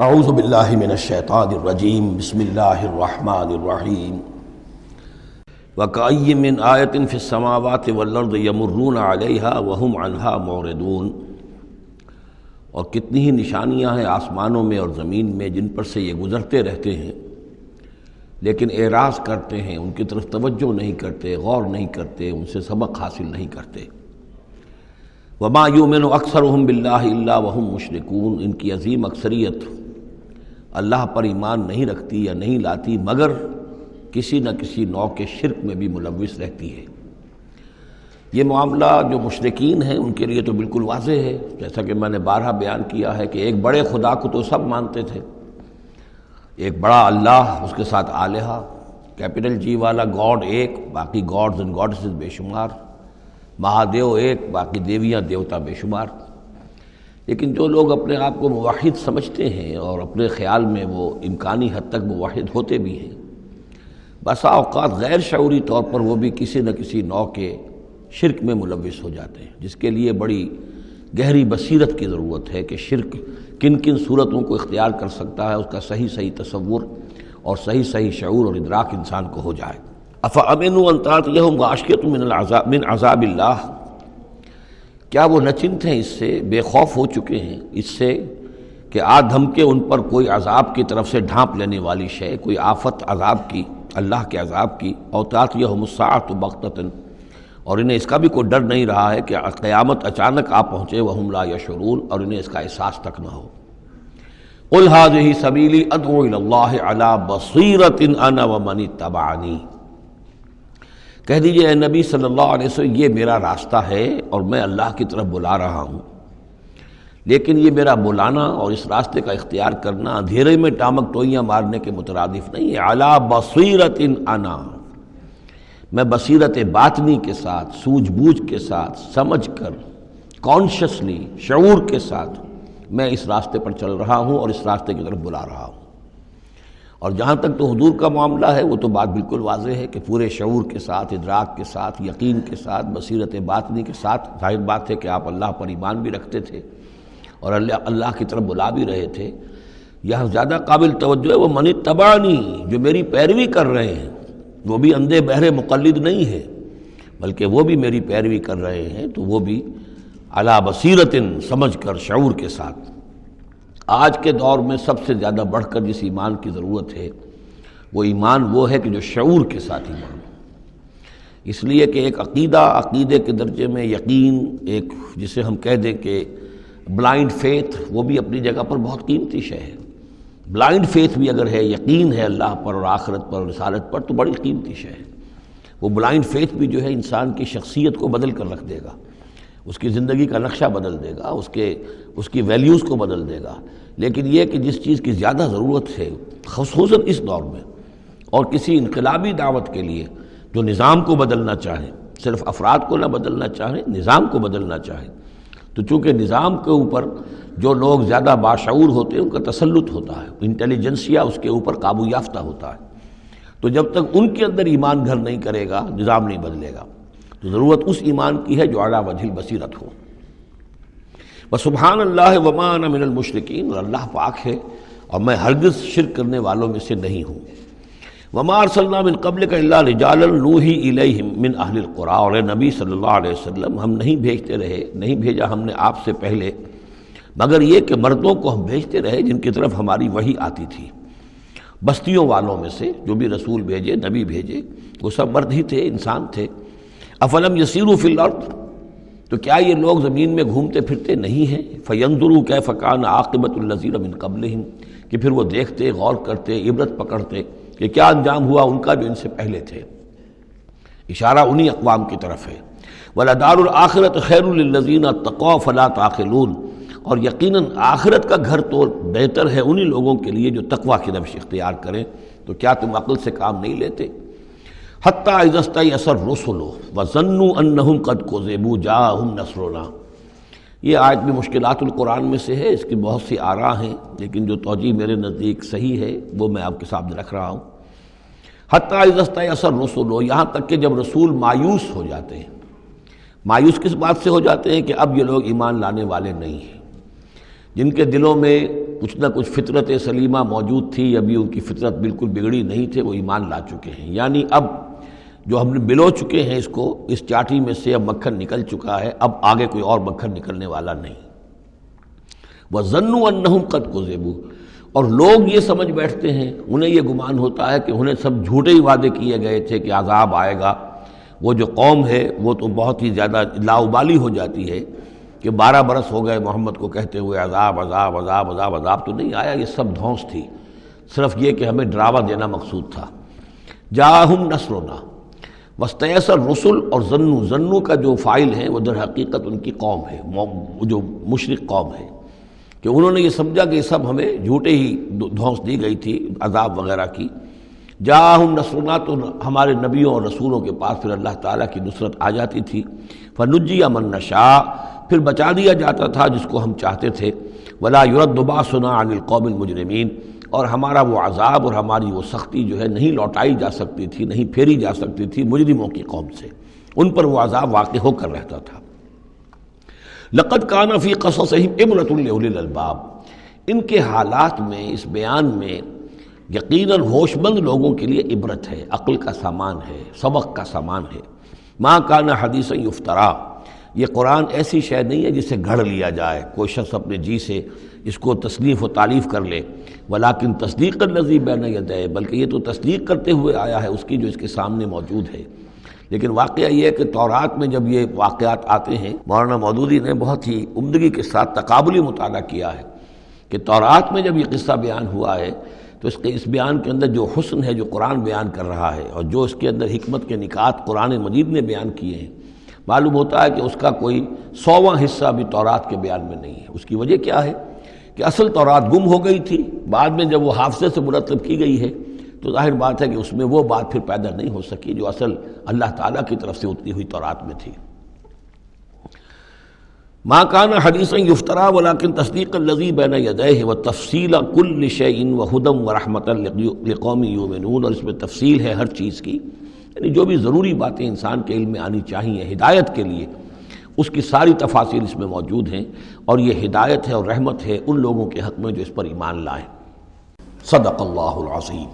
اعوذ باللہ من الشیطان الرجیم بسم اللہ الرحمن الرحیم وَكَأَيٍّ مِّنْ آیَةٍ فِي السَّمَاوَاتِ وَالْأَرْضِ يَمُرُّونَ عَلَيْهَا وَهُمْ عَنْهَا مُعْرِضُونَ، اور کتنی ہی نشانیاں ہیں آسمانوں میں اور زمین میں جن پر سے یہ گزرتے رہتے ہیں لیکن اعراض کرتے ہیں، ان کی طرف توجہ نہیں کرتے، غور نہیں کرتے، ان سے سبق حاصل نہیں کرتے۔ وَمَا يُؤْمِنُ أَكْثَرُهُم بِاللَّهِ إِلَّا وَهُم مُشْرِكُونَ، ان کی عظیم اکثریت اللہ پر ایمان نہیں رکھتی یا نہیں لاتی مگر کسی نہ کسی نوع کے شرک میں بھی ملوث رہتی ہے۔ یہ معاملہ جو مشرکین ہیں ان کے لیے تو بالکل واضح ہے، جیسا کہ میں نے بارہا بیان کیا ہے کہ ایک بڑے خدا کو تو سب مانتے تھے، ایک بڑا اللہ، اس کے ساتھ آلہہ، کیپٹل جی والا گاڈ ایک، باقی گاڈز اینڈ گاڈسز بے شمار، مہادیو ایک، باقی دیویاں دیوتا بے شمار۔ لیکن جو لوگ اپنے آپ کو موحد سمجھتے ہیں اور اپنے خیال میں وہ امکانی حد تک موحد ہوتے بھی ہیں، بسا اوقات غیر شعوری طور پر وہ بھی کسی نہ کسی نوع کے شرک میں ملوث ہو جاتے ہیں، جس کے لیے بڑی گہری بصیرت کی ضرورت ہے کہ شرک کن کن صورتوں کو اختیار کر سکتا ہے، اس کا صحیح تصور اور صحیح شعور اور ادراک انسان کو ہو جائے۔ افامنوا ان تاتیہم غاشیۃ من عذاب اللہ، کیا وہ نچنت ہیں، اس سے بے خوف ہو چکے ہیں اس سے کہ آ دھمکے ان پر کوئی عذاب کی طرف سے ڈھانپ لینے والی شے، کوئی آفت عذاب کی، اللہ کے عذاب کی، او تاتیہم الساعۃ بغتۃ، اور انہیں اس کا بھی کوئی ڈر نہیں رہا ہے کہ قیامت اچانک آ پہنچے، وہم لا یشعرون، اور انہیں اس کا احساس تک نہ ہو۔ قل ھذہ سبیلی ادعو الی اللہ علی بصیرۃ انا ومن اتبعنی، کہہ دیجئے اے نبی صلی اللہ علیہ وسلم، یہ میرا راستہ ہے اور میں اللہ کی طرف بلا رہا ہوں، لیکن یہ میرا بلانا اور اس راستے کا اختیار کرنا اندھیرے میں ٹامک ٹوئیاں مارنے کے مترادف نہیں ہے۔ علی بصیرۃ انا، میں بصیرت باطنی کے ساتھ، سوجھ بوجھ کے ساتھ، سمجھ کر، کانشسلی، شعور کے ساتھ میں اس راستے پر چل رہا ہوں اور اس راستے کی طرف بلا رہا ہوں۔ اور جہاں تک تو حضور کا معاملہ ہے وہ تو بات بالکل واضح ہے کہ پورے شعور کے ساتھ، ادراک کے ساتھ، یقین کے ساتھ، بصیرت باطنی کے ساتھ، ظاہر بات ہے کہ آپ اللہ پر ایمان بھی رکھتے تھے اور اللہ کی طرف بلا بھی رہے تھے۔ یہاں زیادہ قابل توجہ ہے وہ من اتبعنی، جو میری پیروی کر رہے ہیں، وہ بھی اندھے بہرے مقلد نہیں ہے بلکہ وہ بھی میری پیروی کر رہے ہیں، تو وہ بھی علی بصیرت، سمجھ کر، شعور کے ساتھ۔ آج کے دور میں سب سے زیادہ بڑھ کر جس ایمان کی ضرورت ہے وہ ایمان وہ ہے کہ جو شعور کے ساتھ ایمان ہو۔ اس لیے کہ ایک عقیدے کے درجے میں یقین، ایک جسے ہم کہہ دیں کہ بلائنڈ فیتھ، وہ بھی اپنی جگہ پر بہت قیمتی شے ہے۔ بلائنڈ فیتھ بھی اگر ہے، یقین ہے اللہ پر اور آخرت پر اور رسالت پر، تو بڑی قیمتی شے ہے۔ وہ بلائنڈ فیتھ بھی جو ہے انسان کی شخصیت کو بدل کر رکھ دے گا، اس کی زندگی کا نقشہ بدل دے گا، اس کی ویلیوز کو بدل دے گا۔ لیکن یہ کہ جس چیز کی زیادہ ضرورت ہے خصوصاً اس دور میں، اور کسی انقلابی دعوت کے لیے جو نظام کو بدلنا چاہیں، صرف افراد کو نہ بدلنا چاہیں، نظام کو بدلنا چاہیں، تو چونکہ نظام کے اوپر جو لوگ زیادہ باشعور ہوتے ہیں ان کا تسلط ہوتا ہے، انٹیلیجنسیا اس کے اوپر قابو یافتہ ہوتا ہے، تو جب تک ان کے اندر ایمان گھر نہیں کرے گا نظام نہیں بدلے گا۔ تو ضرورت اس ایمان کی ہے جو اعلیٰ وجہ البصیرت ہو۔ وسبحان اللہ وما انا من المشرکین، اور اللہ پاک ہے اور میں ہرگز شرک کرنے والوں میں سے نہیں ہوں۔ وما ارسلنا من قبلک الا رجالا نوحی الیہم من اہل القری، اور اے نبی صلی اللہ علیہ وسلم، ہم نہیں بھیجا ہم نے آپ سے پہلے مگر یہ کہ مردوں کو ہم بھیجتے رہے جن کی طرف ہماری وحی آتی تھی۔ بستیوں والوں میں سے جو بھی رسول بھیجے، نبی بھیجے، وہ سب مرد ہی تھے، انسان تھے۔ افلم یسیروا فی الارض، تو کیا یہ لوگ زمین میں گھومتے پھرتے نہیں ہیں؟ فینظروا کیف کان عاقبۃ الذین من قبلہم، کہ پھر وہ دیکھتے، غور کرتے، عبرت پکڑتے کہ کیا انجام ہوا ان کا جو ان سے پہلے تھے۔ اشارہ انہی اقوام کی طرف ہے۔ وَلَدَارُ الْآخِرَةُ خَيْرٌ لِلَّذِينَ اتَّقَوْا فَلَا تَعْقِلُونَ، اور یقیناً آخرت کا گھر تو بہتر ہے انہی لوگوں کے لیے جو تقویٰ کی روش اختیار کریں، تو کیا تم عقل سے کام نہیں لیتے؟ حتیٰ اذا استیأس الرسل وظنوا انہم قد کذبوا جاءہم نصرنا، یہ آیت بھی مشکلات القرآن میں سے ہے، اس کی بہت سی آراء ہیں، لیکن جو توجیہ میرے نزدیک صحیح ہے وہ میں آپ کے سامنے رکھ رہا ہوں۔ حتیٰ اذا استیأس الرسل، یہاں تک کہ جب رسول مایوس ہو جاتے ہیں۔ مایوس کس بات سے ہو جاتے ہیں؟ کہ اب یہ لوگ ایمان لانے والے نہیں ہیں، جن کے دلوں میں کچھ نہ کچھ فطرت سلیمہ موجود تھی، ابھی ان کی فطرت بالکل بگڑی نہیں تھے، وہ ایمان لا چکے ہیں۔ یعنی اب جو ہم نے بلو چکے ہیں اس کو، اس چاٹی میں سے اب مکھن نکل چکا ہے، اب آگے کوئی اور مکھن نکلنے والا نہیں۔ وَظَنُّوا أَنَّهُمْ قَدْ كُذِبُوا، اور لوگ یہ سمجھ بیٹھتے ہیں، انہیں یہ گمان ہوتا ہے کہ انہیں سب جھوٹے ہی وعدے کیے گئے تھے کہ عذاب آئے گا۔ وہ جو قوم ہے وہ تو بہت ہی زیادہ لاؤبالی ہو جاتی ہے کہ 12 برس ہو گئے محمد کو کہتے ہوئے عذاب عذاب عذاب عذاب، عذاب تو نہیں آیا، یہ سب دھونس تھی، صرف یہ کہ ہمیں ڈراوا دینا مقصود تھا۔ جاءہم نصرنا واستیأس الرسل، اور ظنو کا جو فاعل ہے وہ در حقیقت ان کی قوم ہے، جو مشرک قوم ہے، کہ انہوں نے یہ سمجھا کہ یہ سب ہمیں جھوٹے ہی دھونس دی گئی تھی عذاب وغیرہ کی۔ جاءہم نصرنا، تو ہمارے نبیوں اور رسولوں کے پاس پھر اللہ تعالیٰ کی نصرت آ جاتی تھی۔ فنجی من نشاء، پھر بچا دیا جاتا تھا جس کو ہم چاہتے تھے۔ ولا يرد باسنا عن القوم المجرمین، اور ہمارا وہ عذاب اور ہماری وہ سختی جو ہے نہیں لوٹائی جا سکتی تھی، نہیں پھیری جا سکتی تھی مجرموں کی قوم سے، ان پر وہ عذاب واقع ہو کر رہتا تھا۔ لقد کان فی قصصہم عبرۃ لأولی الالباب، ان کے حالات میں، اس بیان میں یقیناً ہوش مند لوگوں کے لیے عبرت ہے، عقل کا سامان ہے، سبق کا سامان ہے۔ ما کان حدیثا یفترا، یہ قرآن ایسی شے نہیں ہے جسے گھڑ لیا جائے، کوئی شخص اپنے جی سے اس کو تصنیف و تعلیف کر لے۔ ولیکن تصدیق الذی بین یدیہ، بلکہ یہ تو تصدیق کرتے ہوئے آیا ہے اس کی جو اس کے سامنے موجود ہے۔ لیکن واقعہ یہ ہے کہ تورات میں جب یہ واقعات آتے ہیں، مولانا مودودی نے بہت ہی عمدگی کے ساتھ تقابلی مطالعہ کیا ہے کہ تورات میں جب یہ قصہ بیان ہوا ہے تو اس بیان کے اندر جو حسن ہے جو قرآن بیان کر رہا ہے، اور جو اس کے اندر حکمت کے نکات قرآن مجید نے بیان کیے ہیں، معلوم ہوتا ہے کہ اس کا کوئی 100واں حصہ بھی تورات کے بیان میں نہیں ہے۔ اس کی وجہ کیا ہے کہ اصل تورات گم ہو گئی تھی، بعد میں جب وہ حافظے سے مرتب کی گئی ہے تو ظاہر بات ہے کہ اس میں وہ بات پھر پیدا نہیں ہو سکی جو اصل اللہ تعالیٰ کی طرف سے اتری ہوئی تورات میں تھی۔ ما کان حدیثا یفترا ولکن تصدیق الذی بین یدیہ وتفصیل کل شیء وہدی ورحمۃ لقوم یؤمنون، اور اس میں تفصیل ہے ہر چیز کی، یعنی جو بھی ضروری باتیں انسان کے علم میں آنی چاہیے ہدایت کے لیے، اس کی ساری تفاصیل اس میں موجود ہیں، اور یہ ہدایت ہے اور رحمت ہے ان لوگوں کے حق میں جو اس پر ایمان لائیں۔ صدق اللہ العظیم۔